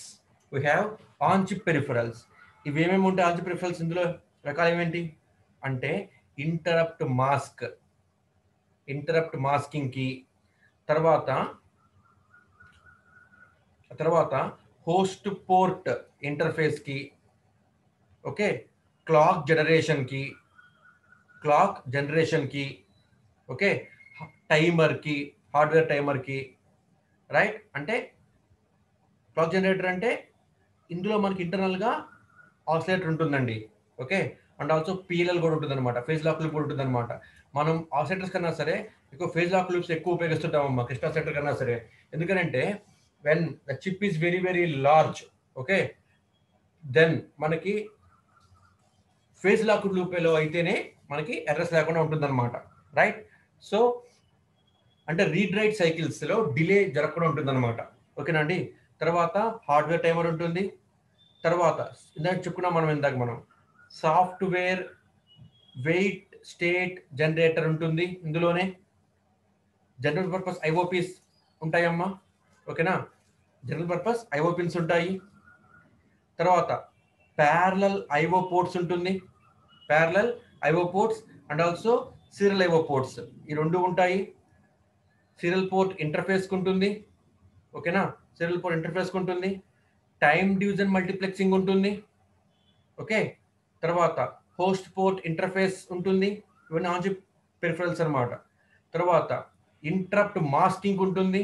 ఇవి ఏమేమి ఉంటాయి ఆన్ చిప్ పెరిఫరల్స్ ఇందులో రకాలు ఏమేంటి అంటే ఇంటరప్ట్ మాస్కింగ్ కి, తర్వాత హోస్ట్ పోర్ట్ ఇంటర్ఫేస్ కి, ఓకే, క్లాక్ జనరేషన్ కి, ఓకే, టైమర్ కి, హార్డ్వేర్ టైమర్ కి. రైట్, అంటే క్లాక్ జనరేటర్ అంటే ఇందులో మనకి ఇంటర్నల్ గా ఆసిలేటర్ ఉంటుందండి. ఓకే, అండ్ ఆల్సో పిఎల్ఎల్ కూడా ఉంటుంది అనమాట, ఫేజ్ లాక్ లూప్ కూడా ఉంటుంది అనమాట. మనం ఆసిలేటర్స్ కన్నా సరే ఎక్కువ ఫేజ్ లాక్ లూప్స్ ఎక్కువ ఉపయోగిస్తుంటామమ్మా క్రిస్టల్ ఆసిలేటర్ కన్నా సరే. ఎందుకంటే when the chip is very very large, okay, then మనకి ఫేజ్ లాక్ లూప్లో అయితేనే మనకి ఎర్రర్స్ లేకుండా ఉంటుంది అనమాట. రైట్, సో అంటే రీడ్ రైట్ సైకిల్స్ లో డిలే జరగకుండా ఉంటుంది అనమాట. ఓకేనండి, తర్వాత హార్డ్వేర్ టైమర్ ఉంటుంది. తర్వాత ఇందాక చెప్పుకున్నాం మనం సాఫ్ట్వేర్ వెయిట్ స్టేట్ జనరేటర్ ఉంటుంది ఇందులోనే. జనరల్ పర్పస్ ఐఓపిస్ ఉంటాయమ్మా. ఓకేనా, జనరల్ పర్పస్ ఐఓ పిన్స్ ఉంటాయి. తర్వాత ప్యారలల్ ఐఓ పోర్ట్స్ ఉంటుంది, and also serial IO ports, ఈ రెండు ఉంటాయి. సీరియల్ పోర్ట్ ఇంటర్ఫేస్ ఉంటుంది. ఓకేనా, సీరియల్ పోర్ట్ ఇంటర్ఫేస్ ఉంటుంది. టైమ్ డివిజన్ మల్టీప్లెక్సింగ్ ఉంటుంది. ఓకే, తర్వాత హోస్ట్ పోర్ట్ ఇంటర్ఫేస్ ఉంటుంది. ఇవన్నీ ఆన్ చిప్ పెరిఫరల్స్ అనమాట. తర్వాత ఇంటరప్ట్ మాస్కింగ్ ఉంటుంది,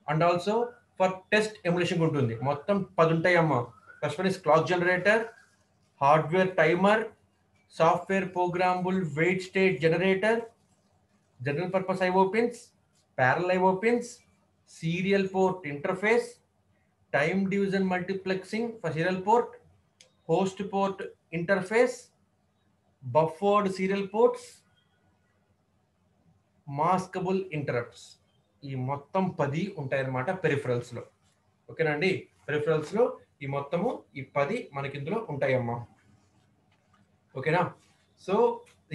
and also for test emulation ఉంటుంది. మొత్తం 10 ఉంటాయి అమ్మా. First one is clock generator, hardware timer, software programmable wait state generator, general purpose IO pins, parallel IO pins, serial port interface, time division multiplexing for serial port, host port interface, buffered serial ports, maskable interrupts. ఈ మొత్తం 10 ఉంటాయన్నమాట పెరిఫరల్స్ లో. ఓకేనండి, పెరిఫరల్స్ లో ఈ మొత్తము ఈ 10 మనకి ఇందులో ఉంటాయమ్మా. ఓకేనా, so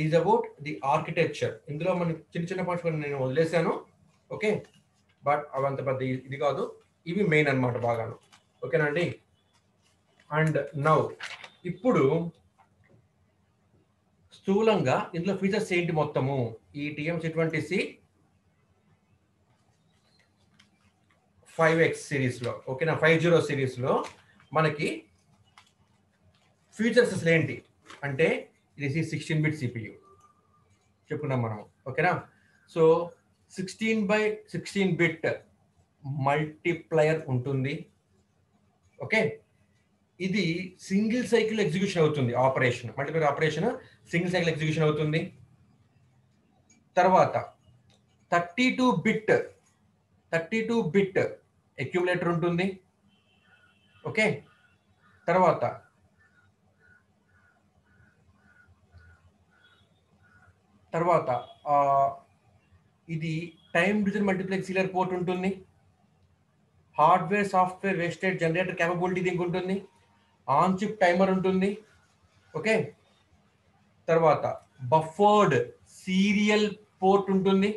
is about the architecture. ఇందులో మనకి చిన్న చిన్న పాయింట్స్ నేను వదిలేసాను. ఓకే, బట్ అవంత పెద్ద ఇది కాదు, ఇవి మెయిన్ అనమాట బాగాను. ఓకేనండి, అండ్ నౌ ఇప్పుడు స్థూలంగా ఇందులో ఫీచర్స్ ఏంటి మొత్తము ఈ TM620C 5X సిరీస్లో, ఓకేనా, 50 సిరీస్లో మనకి ఫీచర్స్ అసలు ఏంటి అంటే ఇది 16-bit CPU చెప్పుకున్నాం మనం. ఓకేనా, సో 16/16-bit మల్టీప్లయర్ ఉంటుంది. ఓకే, ఇది సింగిల్ సైకిల్ ఎగ్జిక్యూషన్ అవుతుంది. Operation multiplier operation single cycle execution అవుతుంది. తర్వాత 32-bit అక్యుములేటర్ ఉంటుంది. ఓకే, తర్వాత ఇది time division multiplex serial port ఉంటుంది. హార్డ్వేర్ సాఫ్ట్వేర్ వేస్టేజ్ జనరేటర్ క్యాపబిలిటీ దీనికి ఉంటుంది. ఆన్ చిప్ టైమర్ ఉంటుంది. ఓకే, తర్వాత బఫర్డ్ సీరియల్ పోర్ట్ ఉంటుంది.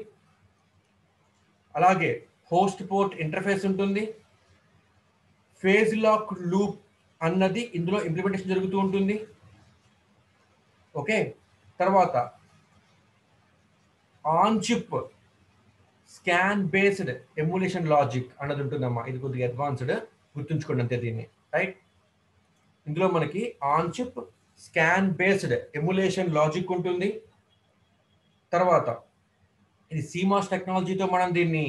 అలాగే హోస్ట్ పోర్ట్ ఇంటర్ఫేస్ ఉంటుంది. ఫేజ్ లాక్ లూప్ అన్నది ఇందులో ఇంప్లిమెంటేషన్ జరుగుతూ ఉంటుంది. ఓకే, తర్వాత on chip scan based emulation logic అన్నది ఉంటుందమ్మా. ఇది కొద్దిగా అడ్వాన్స్డ్, గుర్తుంచుకోండి అంతే దీన్ని. రైట్, ఇందులో మనకి on chip scan based emulation logic ఉంటుంది. తర్వాత ఇది CMOS టెక్నాలజీతో మనం దీన్ని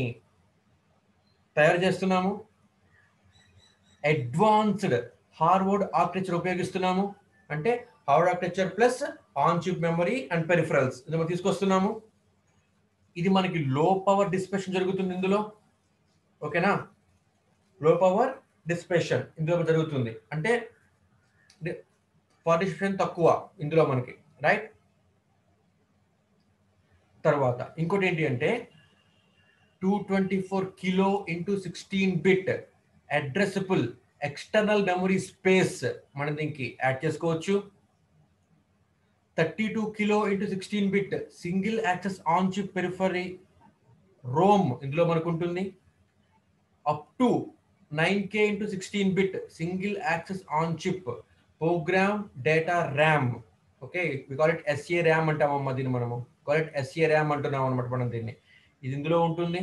తయారు చేస్తున్నాము. అడ్వాన్స్డ్ హార్వర్డ్ ఆర్కిటెక్చర్ ఉపయోగిస్తున్నాము. అంటే Harvard architecture plus on chip memory and peripherals ఇది మనం తీసుకొస్తున్నాము. ఇది మనకి లో పవర్ డిస్పెషన్ జరుగుతుంది ఇందులో. ఓకేనా, లో పవర్ డిస్పెషన్ ఇందులో జరుగుతుంది, అంటే పార్టిసిపేషన్ తక్కువ ఇందులో మనకి, రైట్. తర్వాత ఇంకోటి ఏంటి అంటే 224 kilo into 16 bit addressable external memory space మన దీనికి యాడ్ చేసుకోవచ్చు. 32 kilo into 16 bit single access on chip periphery ROM ఇందులో మనకు ఉంటుంది. Up to 9K into 16 bit single access on chip program data RAM. Okay, we call it SA RAM అంటామమ్మా దీన్ని మనము. కాల్ ఇట్ ఎస్ఏ ర్యామ్ అంటున్నాం అనమాట మనం దీన్ని. ఇది ఇందులో ఉంటుంది.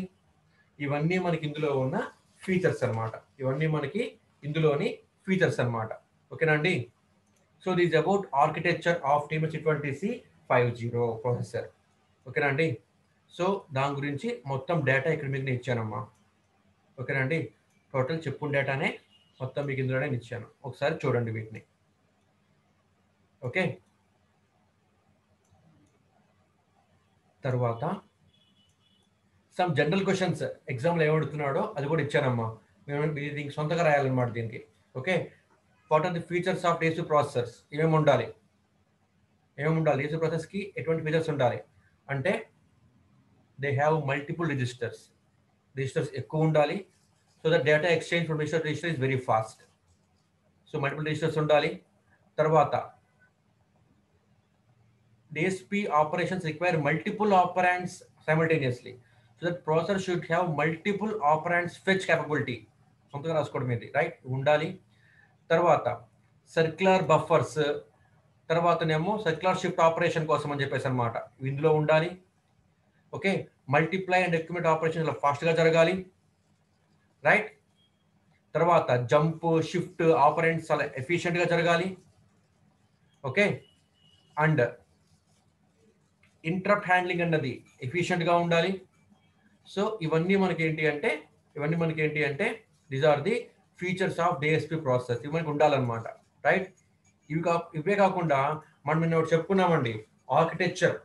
ఇవన్నీ మనకి ఇందులో ఉన్న ఫీచర్స్ అనమాట. ఇవన్నీ మనకి ఇందులోని ఫీచర్స్ అనమాట. ఓకేనా అండి. So this about architecture of TMS-820C50 processor. ఓకేనా అండి. సో దాని గురించి మొత్తం డేటా ఇక్కడ మీకు నేను ఇచ్చానమ్మా. ఓకేనా అండి. టోటల్ చెప్పుకున్న డేటానే మొత్తం మీకు ఇందులోనే ఇచ్చాను. ఒకసారి చూడండి వీటిని. ఓకే, తర్వాత సమ్ జనరల్ క్వశ్చన్స్ ఎగ్జామ్లో ఏమడుతున్నాడో అది కూడా ఇచ్చానమ్మా. మేము దీనికి సొంతగా రాయాలన్నమాట దీనికి. Okay, what are the features of DSP processors, ఏమేమి ఉండాలి, DSP ప్రాసెస్కి ఎటువంటి ఫీచర్స్ ఉండాలి అంటే దే హ్యావ్ మల్టిపుల్ రిజిస్టర్స్ ఎక్కువ ఉండాలి. So that data exchange from register to register is very fast. So multiple registers ఉండాలి. తర్వాత DSP operations require multiple operands simultaneously. So that processor should have multiple operands fetch capability. సొంతగా రాసుకోవడం ఇది, రైట్, ఉండాలి. తర్వాత సర్క్యులర్ బఫర్స్, తర్వాతనేమో సర్క్యులర్ షిఫ్ట్ ఆపరేషన్ కోసం అని చెప్పేసి అనమాట, ఇందులో ఉండాలి. Okay, multiply and accumulate operation ఇలా ఫాస్ట్గా జరగాలి, రైట్. తర్వాత జంప్ షిఫ్ట్ ఆపరెంట్స్ చాలా ఎఫిషియెంట్గా జరగాలి. ఓకే, అండ్ ఇంటరప్ట్ హ్యాండ్లింగ్ అన్నది ఎఫిషియెంట్గా ఉండాలి. సో ఇవన్నీ మనకి ఏంటి అంటే these are the features of DSP processor. ఇవి మనకి ఉండాలన్నమాట, రైట్. ఇవే కాకుండా మనం నిన్న ఒకటి చెప్పుకున్నామండి, ఆర్కిటెక్చర్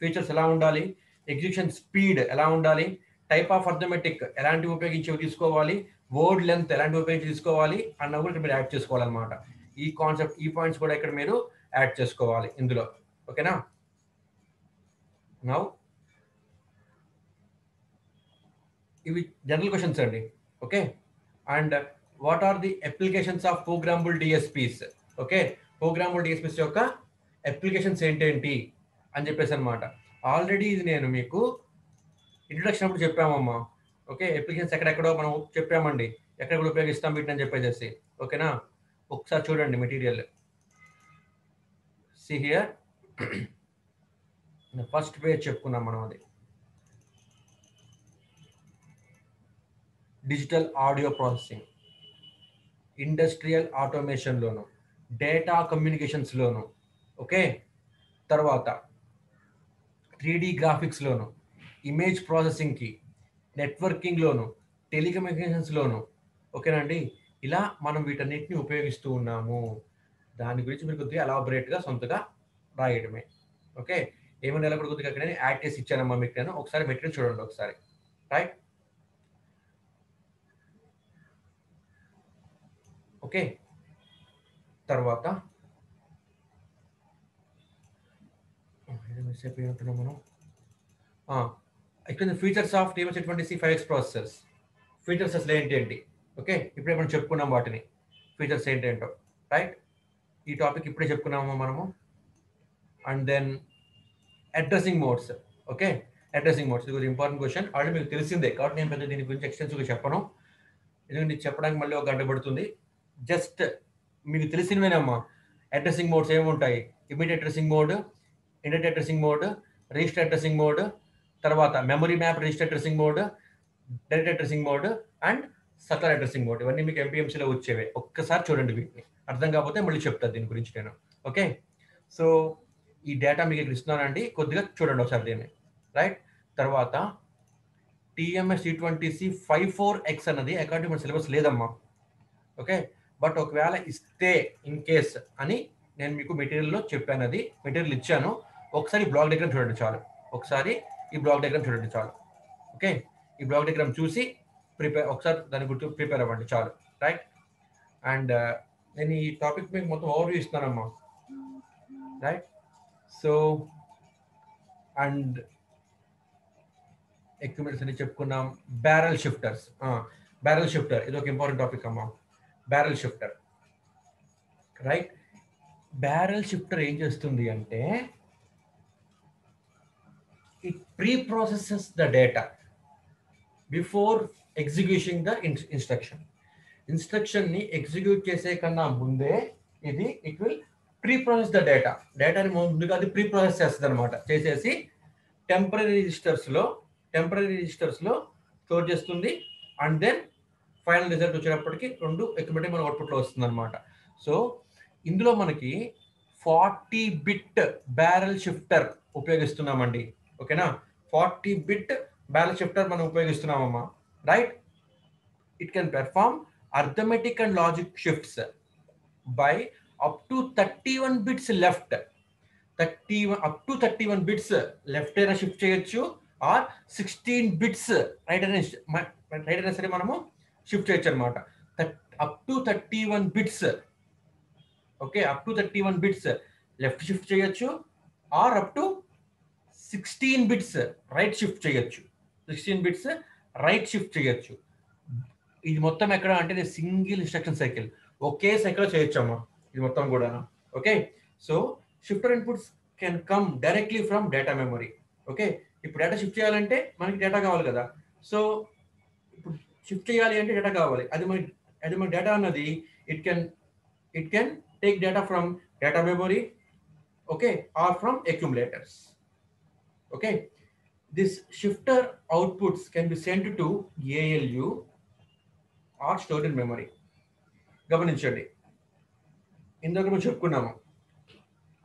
ఫీచర్స్ ఎలా ఉండాలి, ఎగ్జిక్యూషన్ స్పీడ్ ఎలా ఉండాలి, టైప్ ఆఫ్ అర్థమెటిక్ ఎలాంటివి ఉపయోగించి తీసుకోవాలి, వర్డ్ లెంత్ ఎలాంటివి ఉపయోగించి తీసుకోవాలి అన్న కూడా మీరు యాడ్ చేసుకోవాలన్నమాట. ఈ కాన్సెప్ట్, ఈ పాయింట్స్ కూడా ఇక్కడ మీరు యాడ్ చేసుకోవాలి ఇందులో. ఓకేనా. నౌ ఇవి జనరల్ క్వశ్చన్స్ అండి. Okay, and what are the applications of programmable DSPs. Okay, programmable DSPs యొక్క అప్లికేషన్స్ ఏంటేంటి అని చెప్పేసి అనమాట. ఆల్రెడీ ఇది నేను మీకు ఇంట్రొడక్షన్ అప్పుడు చెప్పామమ్మా. ఓకే, అప్లికేషన్స్ ఎక్కడెక్కడో మనం చెప్పామండి, ఎక్కడెక్కడ ఉపయోగిస్తాం వీటిని అని చెప్పేసి. ఓకేనా, ఒకసారి చూడండి material. See here, first page చెప్పుకున్నాం మనం, అది డిజిటల్ ఆడియో ప్రాసెసింగ్, ఇండస్ట్రియల్ ఆటోమేషన్లోను, డేటా కమ్యూనికేషన్స్లోను. ఓకే, తర్వాత 3D గ్రాఫిక్స్లోను, ఇమేజ్ ప్రాసెసింగ్కి, నెట్వర్కింగ్లోను, టెలికమ్యూనికేషన్స్లోను. ఓకేనండి, ఇలా మనం వీటన్నిటిని ఉపయోగిస్తూ ఉన్నాము. దాని గురించి మీరు కొద్దిగా ఎలాబొరేట్గా సొంతగా రాయడమే. ఓకే, ఏమైనా ఎలా కూడా కొద్దిగా అక్కడ యాడ్ చేసి ఇచ్చానమ్మా మీకు నేను. ఒకసారి మెటీరియల్ చూడండి ఒకసారి, రైట్. ఓకే, తర్వాత మనం features of TMS-820C5X processors. Features అసలు ఏంటి. ఓకే, ఇప్పుడే మనం చెప్పుకున్నాం వాటిని, ఫీచర్స్ ఏంటేంటో, రైట్. ఈ టాపిక్ ఇప్పుడే చెప్పుకున్నాము మనము. And then addressing modes. Okay, addressing modes ఇది ఇంపార్టెంట్ క్వశ్చన్. ఆల్రెడీ మీకు తెలిసిందే కాబట్టి నేను పెద్ద దీని గురించి ఎక్స్టెన్సివ్గా చెప్పను, ఎందుకంటే చెప్పడానికి మళ్ళీ 1 గంట పడుతుంది. జస్ట్ మీకు తెలిసినవేనమ్మా. అడ్రసింగ్ మోడ్స్ ఏముంటాయి, immediate addressing mode, indirect addressing mode, register addressing mode, తర్వాత memory map register addressing mode, direct addressing mode and circular addressing mode. ఇవన్నీ మీకు MPMCలో వచ్చేవే. ఒక్కసారి చూడండి వీటిని, అర్థం కాకపోతే మళ్ళీ చెప్తాను దీని గురించి నేను. ఓకే, సో ఈ డేటా మీకు ఇక్కడ ఇస్తున్నానండి, కొద్దిగా చూడండి ఒకసారి దీన్ని, రైట్. తర్వాత TMS-820C54X అన్నది అకార్డింగ్ మన సిలబస్ లేదమ్మా. ఓకే, బట్ ఒకవేళ ఇస్తే ఇన్ కేస్ అని నేను మీకు మెటీరియల్లో చెప్పాను, అది మెటీరియల్ ఇచ్చాను. ఒకసారి బ్లాగ్ దగ్గర చూడండి చాలు. ఒకసారి ఈ బ్లాక్ డయాగ్రామ్ చూడండి చాలు. ఓకే, ఈ బ్లాక్ డయాగ్రామ్ చూసి ఒకసారి దాని గురించి ప్రిపేర్ అవ్వండి చాలు. రైట్, అండ్ నేను ఈ టాపిక్ మీకు మొత్తం ఓవర్వ్యూ ఇస్తున్నానమ్మా. రైట్, సో అండ్ ఎక్విప్మెంట్స్ అని చెప్పుకున్నాం. బ్యారెల్ షిఫ్టర్ ఇది ఒక ఇంపార్టెంట్ టాపిక్ అమ్మా. Barrel shifter, right. Barrel shifter ఏం చేస్తుంది అంటే it preprocesses the data before execution the instruction ని ఎగ్జిక్యూట్ చేసే కన్నా ముందే it will preprocess the డేటాని ముందుగా అది ప్రీ ప్రాసెస్ చేస్తుంది అనమాట. చేసేసి టెంపరీ రిజిస్టర్స్ లో స్టోర్ చేస్తుంది. అండ్ దెన్ ఫైనల్ రిజల్ట్ వచ్చేటప్పటికి 2 ఎక్విప్మెంట్ మన అవుట్పుట్లో వస్తుంది అనమాట. సో ఇందులో మనకి 40 బిట్ బ్యారెల్ షిఫ్టర్ ఉపయోగిస్తున్నామండి. ఓకేనా, 40 బిట్ బ్యారెల్ షిఫ్టర్ మనం ఉపయోగిస్తున్నామమ్మా. Right, it can perform arithmetic and logic shifts by up to 31 bits left. 31 bits left అయినా షిఫ్ట్ చేయొచ్చు, ఆర్ 16 బిట్స్ రైట్ అయినా సరే మనము షిఫ్ట్ చేయొచ్చు అనమాట. Up to 31 bits, okay, up to 31 bits left shift చేయొచ్చు, or up to 16 bits right shift చేయొచ్చు. 16 బిట్స్ రైట్ షిఫ్ట్ చేయొచ్చు. ఇది మొత్తం ఎక్కడ అంటే సింగిల్ ఇన్స్ట్రక్షన్ సైకిల్, ఒకే సైకిల్ చేయొచ్చు అమ్మా ఇది మొత్తం కూడా. Okay, so shifter inputs can come directly from data memory. Okay, ఇప్పుడు డేటా షిఫ్ట్ చేయాలంటే మనకి డేటా కావాలి కదా. సో ఇప్పుడు షిఫ్ట్ చేయాలి అంటే డేటా కావాలి. అది మన డేటా అన్నది it can take data from data memory, okay, or from accumulators. Okay, this shifter outputs can be sent to ALU or stored in memory. గమనించండి, ఇందాక మనం చెప్పుకున్నాము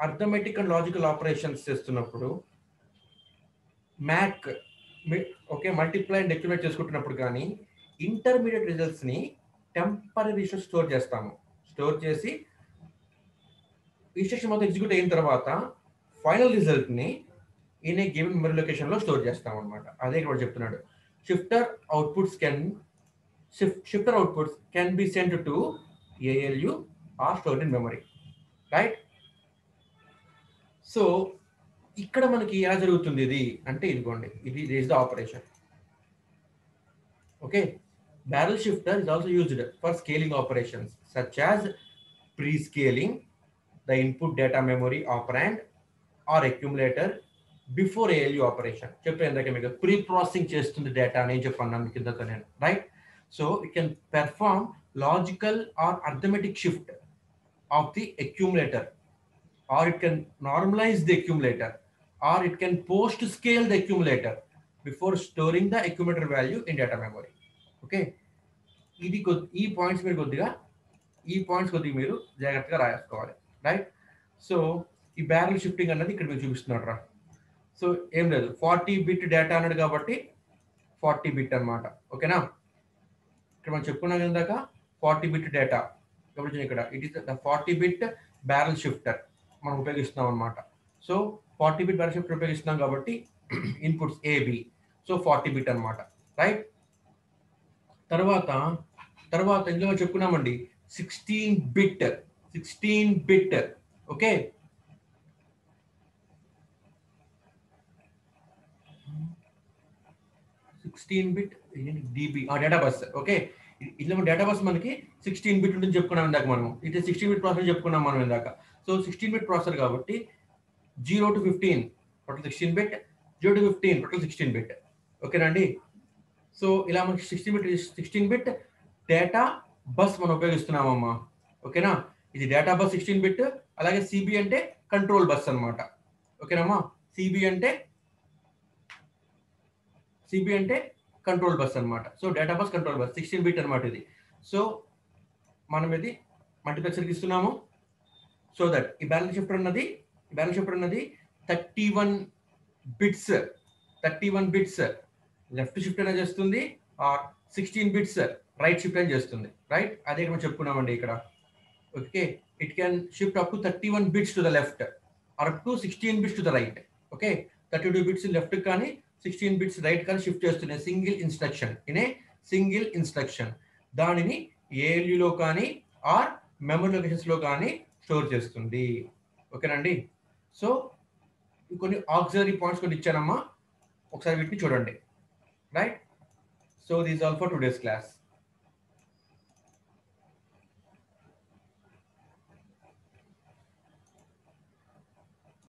అర్థమెటిక్ అండ్ లాజికల్ ఆపరేషన్స్ చేస్తున్నప్పుడు MAC, okay, multiply and accumulate చేసుకుంటున్నప్పుడు కానీ ఇంటర్మీడియట్ రిజల్ట్స్ ని టెంపరీ రిజిస్టర్ స్టోర్ చేస్తాము. స్టోర్ చేసి ఇన్స్ట్రక్షన్ మొత్తం ఎగ్జిక్యూట్ అయిన తర్వాత ఫైనల్ రిజల్ట్ ని in a given memory location లో స్టోర్ చేస్తాం అనమాట. అదే ఇక్కడ చెప్తున్నాడు. Shifter outputs can be sent to ALU or stored in memory. Right, so ఇక్కడ మనకి ఎలా జరుగుతుంది ఇది అంటే ఇదిగోండి, ఇది is the operation. Okay, barrel shifter is also used for scaling operations such as pre-scaling the input data memory operand or accumulator before ALU operation. చెప్పేందాక మీకు ప్రీ ప్రాసెసింగ్ చేస్తుంది డేటా అని చెప్పన్నాను మీకు ఇందాక నేను. Right, so it can perform logical are arithmetic shift of the accumulator, or it can normalize the accumulator, or it can post scale the accumulator before storing the accumulator value in data memory. Okay, ఈ పాయింట్స్ మీరు జాగ్రత్తగా రాసుకోవాలి. రైట్, సో ఈ బ్యారెల్ షిఫ్టింగ్ అన్నది ఇక్కడ మీరు చూపిస్తున్నాడు రా. సో ఏం లేదు, 40 బిట్ డేటా అన్నాడు కాబట్టి 40 బిట్ అనమాట. ఓకేనా, ఇక్కడ మనం చెప్పుకున్నాం ఇందాక 40 బిట్ డేటా కాబట్టి ఇక్కడ it is the 40 bit barrel shifter మనం ఉపయోగిస్తున్నాం అనమాట. సో 40 బిట్ బ్యారెల్ షిఫ్టర్ ఉపయోగిస్తున్నాం కాబట్టి ఇన్పుట్స్ AB, సో 40 బిట్ అనమాట. రైట్, తర్వాత ఇందులో చెప్పుకున్నామండి 16 bit. Okay, 16 bit DB data bus. Okay, ఇందులో డేటా బస్ మనకి 16 బిట్ ఉంటుంది చెప్పుకున్నాం ఇందాక మనం. ఇది 16 బిట్ ప్రాసెసర్ చెప్పుకున్నాం మనం ఇందాక. సో 16 బిట్ ప్రాసెసర్ కాబట్టి 0 to 15 total 16 bit, 0 to 15 total 16 bit. ఓకేనండి, సో ఇలా మనకి 16 బిట్ డేటా బస్ మనం ఉపయోగిస్తున్నామమ్మా. ఓకేనా, ఇది డేటా బస్ 16 బిట్. అలాగే CB అంటే కంట్రోల్ బస్ అనమాట. ఓకేనమ్మా, CB అంటే కంట్రోల్ బస్ అనమాట. So data bus control bus 16 bit అనమాట ఇది. సో మనం ఇది మల్టీప్లెక్సర్కి ఇస్తున్నాము. సో దట్ ఈ బ్యారెల్ షిఫ్టర్ అన్నది 31 బిట్స్ లెఫ్ట్ షిఫ్ట్ అయినా చేస్తుంది, ఆర్ 16 బిట్స్ రైట్ షిఫ్ట్ అయినా చేస్తుంది. రైట్, అదే మనం చెప్పుకున్నామండి ఇక్కడ. Okay, it can shift up to 31 bits to the left or up to 16 bits to the right. Okay, 32 bits left కానీ 16 బిట్స్ రైట్ కానీ షిఫ్ట్ చేస్తున్నాయి సింగిల్ ఇన్స్ట్రక్షన్. దానిని ఏఎల్యులో కానీ ఆర్ మెమరీ లొకేషన్స్లో కానీ స్టోర్ చేస్తుంది. ఓకేనండి. సో కొన్ని ఆక్సిలరీ పాయింట్స్ కొన్ని ఇచ్చానమ్మా, ఒకసారి వీటిని చూడండి. Right. So these all for today's class.